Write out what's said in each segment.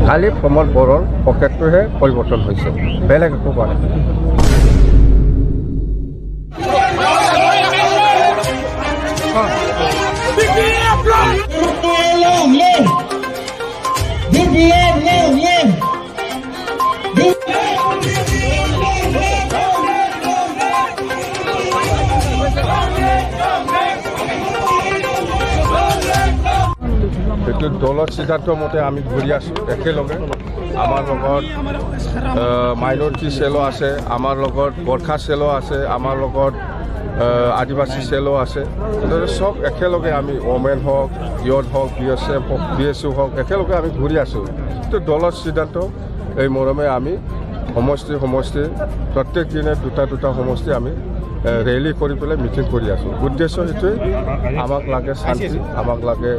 খালি প্ৰমোদ বড়োৰ পকেটটোহে পৰিৱৰ্তন হৈছে, বেলেগ একো কোৱা নাই। সেইটো দলৰ সিদ্ধান্ত মতে আমি ঘূৰি আছোঁ একেলগে। আমাৰ লগত মাইনৰিটি চেলো আছে, আমাৰ লগত বৰ্ষা চেলো আছে, আমাৰ লগত আদিবাসী চেলো আছে। চব একেলগে আমি ওমেন হওক, ইয়থ হওক, BSU হওক, একেলগে আমি ঘূৰি আছোঁ। কিন্তু দলৰ সিদ্ধান্ত এই মৰমে আমি সমষ্টি প্ৰত্যেক দিনে দুটা সমষ্টি আমি ৰেলী কৰি পেলাই মিটিং কৰি আছোঁ। উদ্দেশ্য সেইটোৱে, আমাক লাগে শান্তি, আমাক লাগে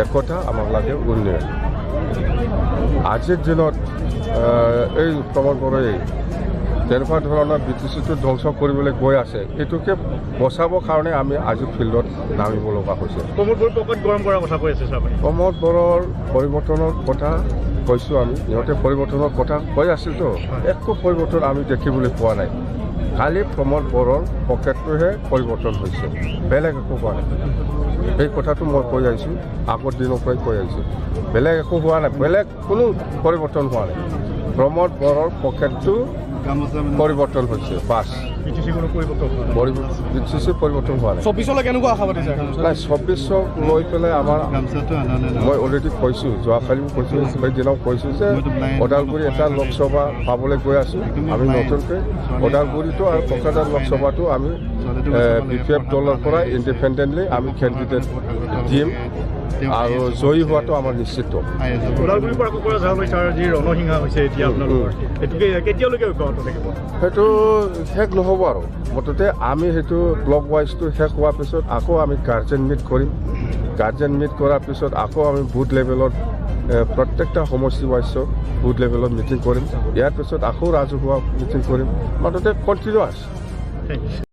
একতা, আমাক লাগে উন্নয়ন। আজিৰ দিনত এই প্ৰমোদ বড়োৱে তেনেকুৱা ধৰণৰ BTCটো ধ্বংস কৰিবলৈ গৈ আছে, এইটোকে বচাবৰ কাৰণে আমি আজি ফিল্ডত নামিব লগা হৈছে। প্ৰমোদ বড়োৰ পকেট গৰম কৰাৰ কথা কৈ আছে। প্ৰমোদ বড়োৰ পৰিৱৰ্তনৰ কথা কৈছোঁ আমি, সিহঁতে পৰিৱৰ্তনৰ কথা কৈ আছিলতো, একো পৰিৱৰ্তন আমি দেখিবলৈ পোৱা নাই। খালি প্ৰমোদ বড়োৰ পকেটটোহে পৰিৱৰ্তন হৈছে, বেলেগ একো কোৱা নাই। এই কথাটো মই কৈ আহিছোঁ, আগৰ দিনৰ পৰাই কৈ আহিছোঁ। বেলেগ একো হোৱা নাই, বেলেগ কোনো পৰিৱৰ্তন হোৱা নাই। প্ৰমোদ বড়োৰ পকেটটো পৰিৱৰ্তন হৈছে, বাছ। BTC পৰিৱৰ্তন হোৱা নাই। 24লৈ কেনেকুৱা আশা পাতিছে? নাই, 24 লৈ পেলাই আমাৰ মই অলৰেডি কৈছোঁ, যোৱাকালিও কৈছোঁ, সেইদিনাও কৈছোঁ যে ওদালগুৰি এটা লোকসভা পাবলৈ গৈ আছোঁ আমি নতুনকৈ। ওদালগুৰিটো আৰু কোকৰাঝাৰ লোকসভাটো আমি BPF দলৰ পৰা ইণ্ডিপেণ্ডেণ্টলি আমি কেণ্ডিডেট দিম আৰু জয়ী হোৱাটো আমাৰ নিশ্চিত। ওদালগুৰিৰ পৰা কোকৰাঝাৰ যি ৰণসিংহা হৈছে এতিয়া আপোনালোকৰ, এইটোকে কেতিয়ালৈকে অব্যাহত থাকিব? সেইটো শেষ নহ'ব আৰু মুঠতে আমি সেইটো ব্লক ৱাইজটো শেষ হোৱাৰ পিছত আকৌ আমি গাৰ্জেন মিট কৰিম। গাৰ্জেন মিট কৰাৰ পিছত আকৌ আমি বুথ লেভেলত প্ৰত্যেকটা সমষ্টি ৱাইজত বুথ লেভেলত মিটিং কৰিম। ইয়াৰ পিছত আকৌ ৰাজহুৱা মিটিং কৰিম, মুঠতে কণ্টিনিউৱাছ।